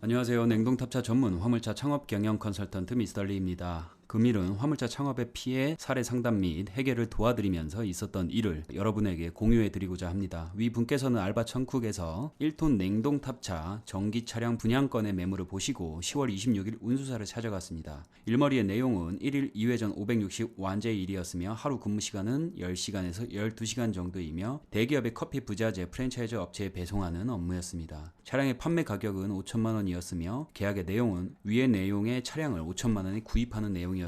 안녕하세요. 냉동탑차 전문 화물차 창업 경영 컨설턴트 미스터리입니다. 금일은 화물차 창업의 피해, 사례 상담 및 해결을 도와드리면서 있었던 일을 여러분에게 공유해드리고자 합니다. 위 분께서는 알바 천쿡에서 1톤 냉동탑차 전기 차량 분양권의 매물을 보시고 10월 26일 운수사를 찾아갔습니다. 일머리의 내용은 1일 2회전 560 완제의 일이었으며 하루 근무 시간은 10시간에서 12시간 정도이며 대기업의 커피 부자재 프랜차이즈 업체에 배송하는 업무였습니다. 차량의 판매 가격은 5천만 원이었으며 계약의 내용은 위의 내용의 차량을 5천만 원에 구입하는 내용이었습니다.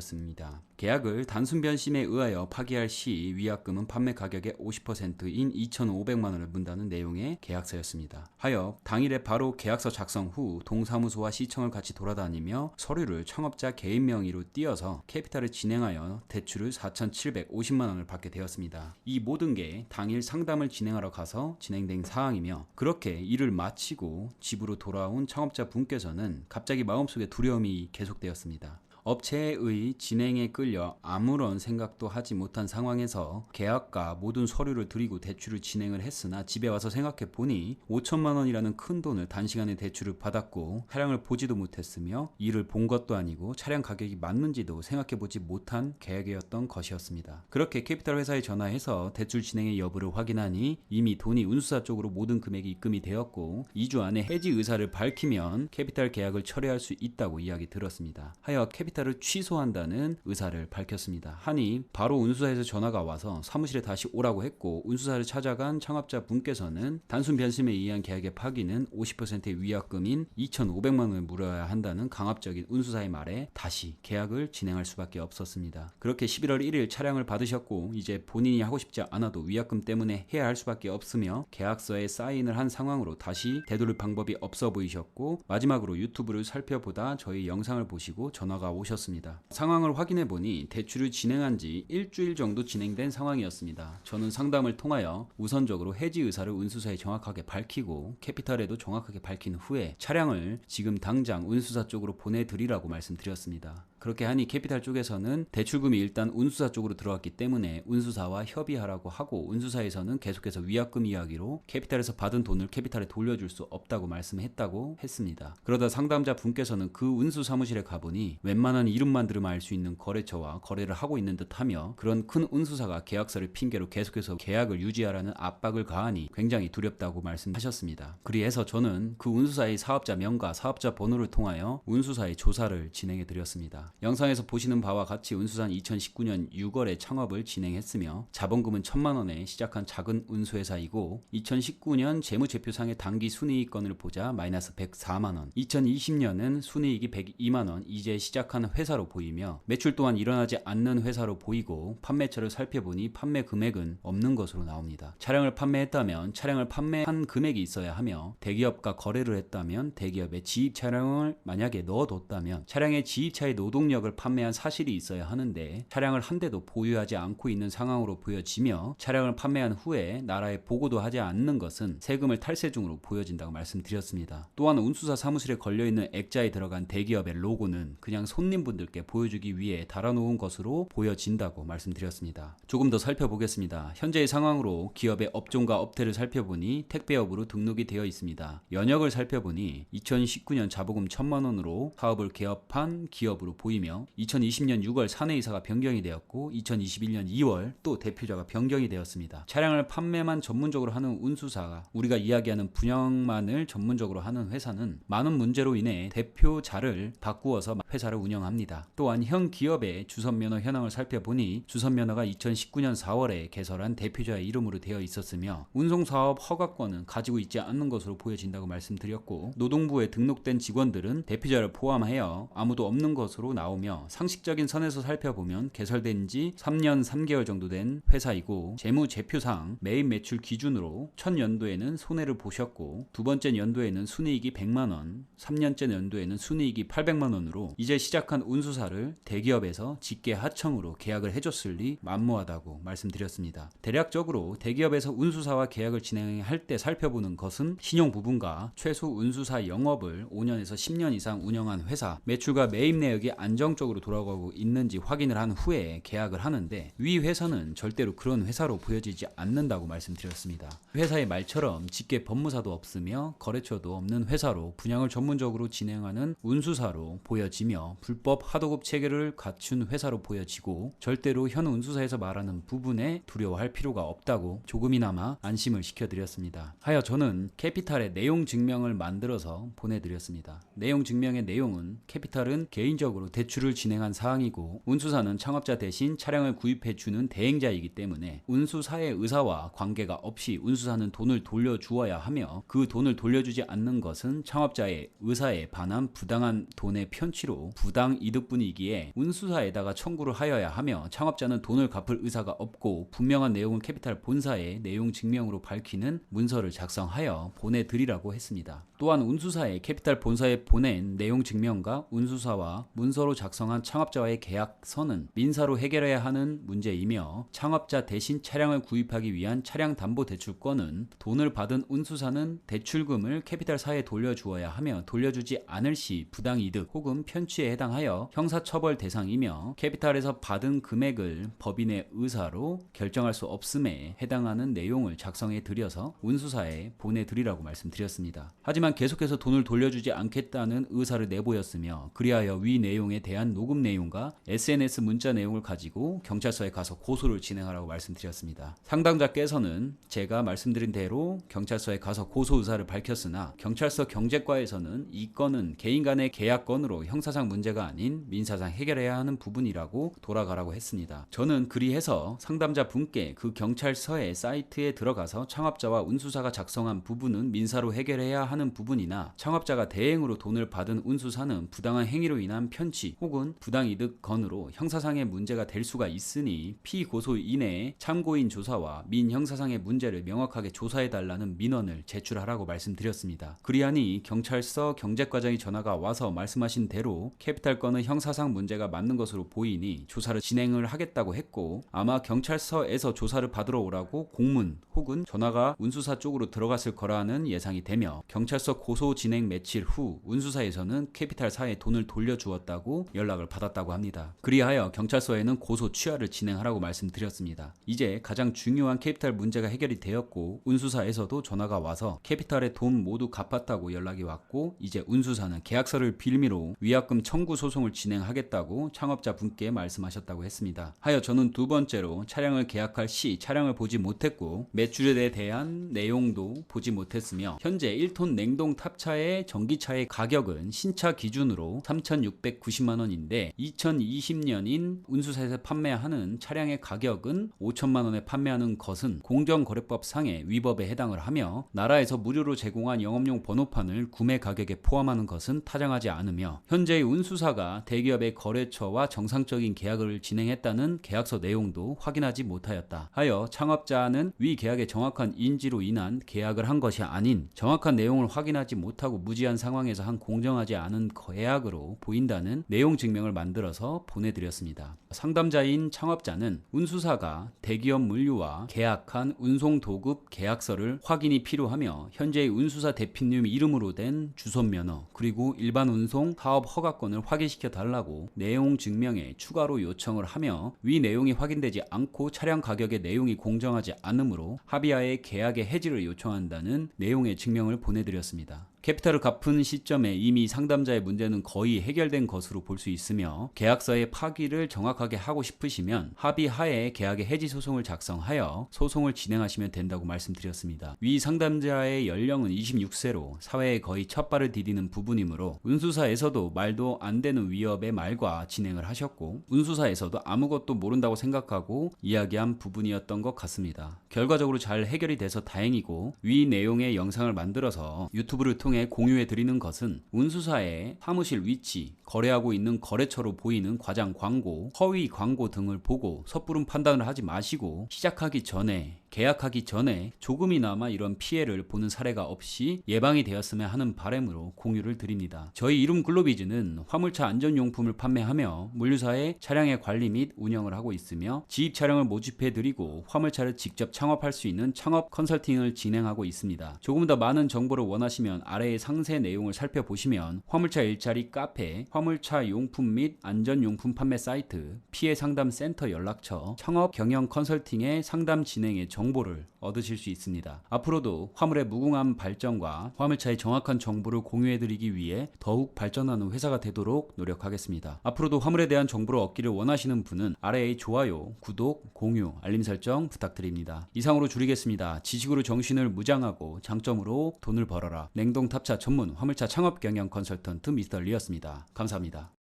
계약을 단순 변심에 의하여 파기할 시 위약금은 판매 가격의 50%인 2,500만 원을 문다는 내용의 계약서였습니다. 하여 당일에 바로 계약서 작성 후 동사무소와 시청을 같이 돌아다니며 서류를 창업자 개인 명의로 띄어서 캐피탈을 진행하여 대출을 4,750만 원을 받게 되었습니다. 이 모든 게 당일 상담을 진행하러 가서 진행된 사항이며, 그렇게 일을 마치고 집으로 돌아온 창업자 분께서는 갑자기 마음속에 두려움이 계속되었습니다. 업체의 진행에 끌려 아무런 생각도 하지 못한 상황에서 계약과 모든 서류를 드리고 대출을 진행을 했으나 집에 와서 생각해 보니 5천만 원이라는 큰 돈을 단시간에 대출을 받았고 차량을 보지도 못했으며 일을 본 것도 아니고 차량 가격이 맞는지도 생각해 보지 못한 계약이었던 것이었습니다. 그렇게 캐피탈 회사에 전화해서 대출 진행의 여부를 확인하니 이미 돈이 운수사 쪽으로 모든 금액이 입금이 되었고 2주 안에 해지 의사를 밝히면 캐피탈 계약을 철회할 수 있다고 이야기 들었습니다. 하여 캐피탈을 취소한다는 의사를 밝혔습니다. 하니 바로 운수사에서 전화가 와서 사무실에 다시 오라고 했고, 운수사를 찾아간 창업자 분께서는 단순 변심에 의한 계약의 파기는 50%의 위약금인 2,500만 원을 물어야 한다는 강압적인 운수사의 말에 다시 계약을 진행할 수밖에 없었습니다. 그렇게 11월 1일 차량을 받으셨고 이제 본인이 하고 싶지 않아도 위약금 때문에 해야 할 수밖에 없으며 계약서에 사인을 한 상황으로 다시 되돌릴 방법이 없어 보이셨고, 마지막으로 유튜브를 살펴보다 저희 영상을 보시고 전화가 오셨습니다. 상황을 확인해 보니 대출을 진행한 지 일주일 정도 진행된 상황이었습니다. 저는 상담을 통하여 우선적으로 해지 의사를 운수사에 정확하게 밝히고 캐피탈에도 정확하게 밝힌 후에 차량을 지금 당장 운수사 쪽으로 보내드리라고 말씀드렸습니다. 그렇게 하니 캐피탈 쪽에서는 대출금이 일단 운수사 쪽으로 들어갔기 때문에 운수사와 협의하라고 하고, 운수사에서는 계속해서 위약금 이야기로 캐피탈에서 받은 돈을 캐피탈에 돌려줄 수 없다고 말씀했다고 했습니다. 그러다 상담자 분께서는 그 운수 사무실에 가보니 웬만한 이름만 들으면 알 수 있는 거래처와 거래를 하고 있는 듯하며, 그런 큰 운수사가 계약서를 핑계로 계속해서 계약을 유지하라는 압박을 가하니 굉장히 두렵다고 말씀하셨습니다. 그리해서 저는 그 운수사의 사업자 명과 사업자 번호를 통하여 운수사의 조사를 진행해 드렸습니다. 영상에서 보시는 바와 같이 운수사는 2019년 6월에 창업을 진행했으며 자본금은 1,000만 원에 시작한 작은 운수회사이고, 2019년 재무제표상의 당기 순이익권을 보자 마이너스 104만 원, 2020년은 순이익이 102만 원, 이제 시작한 회사로 보이며 매출 또한 일어나지 않는 회사로 보이고, 판매처를 살펴보니 판매 금액은 없는 것으로 나옵니다. 차량을 판매했다면 차량을 판매한 금액이 있어야 하며, 대기업과 거래를 했다면 대기업의 지입 차량을 만약에 넣어뒀다면 차량의 지입차의 노동력을 판매한 사실이 있어야 하는데 차량을 한 대도 보유하지 않고 있는 상황으로 보여지며, 차량을 판매한 후에 나라에 보고도 하지 않는 것은 세금을 탈세 중으로 보여진다고 말씀드렸습니다. 또한 운수사 사무실에 걸려있는 액자에 들어간 대기업의 로고는 그냥 손님분들께 보여주기 위해 달아놓은 것으로 보여진다고 말씀드렸습니다. 조금 더 살펴보겠습니다. 현재의 상황으로 기업의 업종과 업태를 살펴보니 택배업으로 등록이 되어 있습니다. 연역을 살펴보니 2019년 자보금 1,000만 원으로 사업을 개업한 기업으로 보이며, 2020년 6월 사내이사가 변경이 되었고 2021년 2월 또 대표자가 변경이 되었습니다. 차량을 판매만 전문적으로 하는 운수사가, 우리가 이야기하는 분양만을 전문적으로 하는 회사는 많은 문제로 인해 대표자를 바꾸어서 회사를 운영합니다. 또한 현 기업의 주선면허 현황을 살펴보니 주선면허가 2019년 4월에 개설한 대표자의 이름으로 되어 있었으며 운송사업 허가권은 가지고 있지 않는 것으로 보여진다고 말씀드렸고, 노동부에 등록된 직원들은 대표자를 포함하여 아무도 없는 것으로 나오며, 상식적인 선에서 살펴보면 개설된 지 3년 3개월 정도 된 회사이고, 재무제표상 매입 매출 기준으로 첫 연도에는 손해를 보셨고 두 번째 연도에는 순이익이 100만 원, 3년째 연도에는 순이익이 800만 원으로 이제 시작한 운수사를 대기업에서 직계 하청으로 계약을 해줬으니 만무하다고 말씀드렸습니다. 대략적으로 대기업에서 운수사와 계약을 진행할 때 살펴보는 것은 신용 부분과 최소 운수사 영업을 5년에서 10년 이상 운영한 회사, 매출과 매입 내역이 안정적으로 돌아가고 있는지 확인을 한 후에 계약을 하는데 위 회사는 절대로 그런 회사로 보여지지 않는다고 말씀드렸습니다. 회사의 말처럼 직계 법무사도 없으며 거래처도 없는 회사로 분양을 전문적으로 진행하는 운수사로 보여지며 불법 하도급 체계를 갖춘 회사로 보여지고 절대로 현 운수사에서 말하는 부분에 두려워할 필요가 없다고 조금이나마 안심을 시켜드렸습니다. 하여 저는 캐피탈의 내용 증명을 만들어서 보내드렸습니다. 내용 증명의 내용은 캐피탈은 개인적으로 대출을 진행한 사항이고 운수사는 창업자 대신 차량을 구입해주는 대행자이기 때문에 운수사의 의사와 관계가 없이 운수사는 돈을 돌려주어야 하며 그 돈을 돌려주지 않는 것은 창업자의 의사에 반한 부당한 돈의 편취로 부당 이득분이기에 운수사에다가 청구를 하여야 하며 창업자는 돈을 갚을 의사가 없고 분명한 내용은 캐피탈 본사에 내용 증명으로 밝히는 문서를 작성하여 보내드리라고 했습니다. 또한 운수사에 캐피탈 본사에 보낸 내용 증명과 운수사와 문서로 작성한 창업자와의 계약서는 민사로 해결해야 하는 문제이며 창업자 대신 차량을 구입하기 위한 차량 담보 대출권은 돈을 받은 운수사는 대출금을 캐피탈사에 돌려주어야 하며 돌려주지 않을 시 부당이득 혹은 편취에 해당하여 형사처벌 대상이며 캐피탈에서 받은 금액을 법인의 의사로 결정할 수 없음에 해당하는 내용을 작성해 드려서 운수사에 보내드리라고 말씀드렸습니다. 하지만 계속해서 돈을 돌려주지 않겠다는 의사를 내보였으며 그리하여 위 내용에 대한 녹음 내용과 SNS 문자 내용을 가지고 경찰서에 가서 고소를 진행하라고 말씀드렸습니다. 상담자께서는 제가 말씀드린 대로 경찰서에 가서 고소 의사를 밝혔으나 경찰서 경제과에서는 이 건은 개인 간의 계약건으로 형사상 문제가 아닌 민사상 해결해야 하는 부분이라고 돌아가라고 했습니다. 저는 그리해서 상담자 분께 그 경찰서의 사이트에 들어가서 창업자와 운수사가 작성한 부분은 민사로 해결해야 하는 부분이나 창업자가 대행으로 돈을 받은 운수사는 부당한 행위로 인한 편취 혹은 부당이득 건으로 형사상의 문제가 될 수가 있으니 피고소 이내에 참고인 조사와 민형사상의 문제를 명확하게 조사해달라는 민원을 제출하라고 말씀드렸습니다. 그리하니 경찰서 경제과장이 전화가 와서 말씀하신 대로 캐피탈 건은 형사상 문제가 맞는 것으로 보이니 조사를 진행을 하겠다고 했고 아마 경찰서에서 조사를 받으러 오라고 공문 혹은 전화가 운수사 쪽으로 들어갔을 거라는 예상이 되며 경찰서 고소 진행 며칠 후 운수사에서는 캐피탈사에 돈을 돌려주었다고 연락을 받았다고 합니다. 그리하여 경찰서에는 고소 취하를 진행하라고 말씀드렸습니다. 이제 가장 중요한 캐피탈 문제가 해결이 되었고 운수사에서도 전화가 와서 캐피탈의 돈 모두 갚았다고 연락이 왔고 이제 운수사는 계약서를 빌미로 위약금 청구 소송을 진행하겠다고 창업자 분께 말씀하셨다고 했습니다. 하여 저는 두 번째로 차량을 계약할 시 차량을 보지 못했고 매출에 대한 내용도 보지 못했으며 현재 1톤 냉동 탑차의 전기차의 가격은 신차 기준으로 3,690만원인데 2020년인 운수사에서 판매하는 차량의 가격은 5천만원에 판매하는 것은 공정거래법상의 위법에 해당을 하며 나라에서 무료로 제공한 영업용 번호판을 구매 가격에 포함하는 것은 타당하지 않으며 현재의 운수사가 대기업의 거래처와 정상적인 계약을 진행했다는 계약서 내용도 확인하지 못하였다 하여 창업자는 위 계약의 정확한 인지로 인한 계약을 한 것이 아닌 정확한 내용을 확인하지 못하고 무지한 상황에서 한 공정하지 않은 계약으로 보인다는 내용 증명을 만들어서 보내드렸습니다. 상담자인 창업자는 운수사가 대기업 물류와 계약한 운송 도급 계약서를 확인이 필요하며 현재의 운수사 대표님 이름으로 된 주소면허 그리고 일반 운송 사업 허가권을 확인시켜 달라고 내용 증명에 추가로 요청을 하며 위 내용이 확인되지 않고 차량 가격의 내용이 공정하지 않으므로 합의하에 계약의 해지를 요청한다는 내용의 증명을 보내드렸습니다. 캐피탈을 갚은 시점에 이미 상담자의 문제는 거의 해결된 것으로 볼 수 있으며 계약서의 파기를 정확하게 하고 싶으시면 합의하에 계약의 해지 소송을 작성하여 소송을 진행하시면 된다고 말씀드렸습니다. 위 상담자의 연령은 26세로 사회에 거의 첫 발을 디디는 부분이므로 운수사에서도 말도 안 되는 위협의 말과 진행을 하셨고 운수사에서도 아무것도 모른다고 생각하고 이야기한 부분이었던 것 같습니다. 결과적으로 잘 해결이 돼서 다행이고 위 내용의 영상을 만들어서 유튜브를 통해 공유해 드리는 것은 운수사의 사무실 위치, 거래하고 있는 거래처로 보이는 과장 광고, 허위 광고 등을 보고 섣부른 판단을 하지 마시고 시작하기 전에 계약하기 전에 조금이나마 이런 피해를 보는 사례가 없이 예방이 되었으면 하는 바람으로 공유를 드립니다. 저희 이룸 글로비즈는 화물차 안전용품을 판매하며 물류사의 차량의 관리 및 운영을 하고 있으며 지입 차량을 모집해 드리고 화물차를 직접 창업할 수 있는 창업 컨설팅을 진행하고 있습니다. 조금 더 많은 정보를 원하시면 아래의 상세 내용을 살펴보시면 화물차 일자리 카페, 화물차 용품 및 안전용품 판매 사이트, 피해 상담 센터 연락처, 창업 경영 컨설팅의 상담 진행의 정보를 얻으실 수 있습니다. 앞으로도 화물의 무궁한 발전과 화물차의 정확한 정보를 공유해드리기 위해 더욱 발전하는 회사가 되도록 노력하겠습니다. 앞으로도 화물에 대한 정보를 얻기를 원하시는 분은 아래의 좋아요, 구독, 공유, 알림 설정 부탁드립니다. 이상으로 줄이겠습니다. 지식으로 정신을 무장하고 장점으로 돈을 벌어라. 냉동탑차 전문 화물차 창업 경영 컨설턴트 미스터 리였습니다. 감사합니다.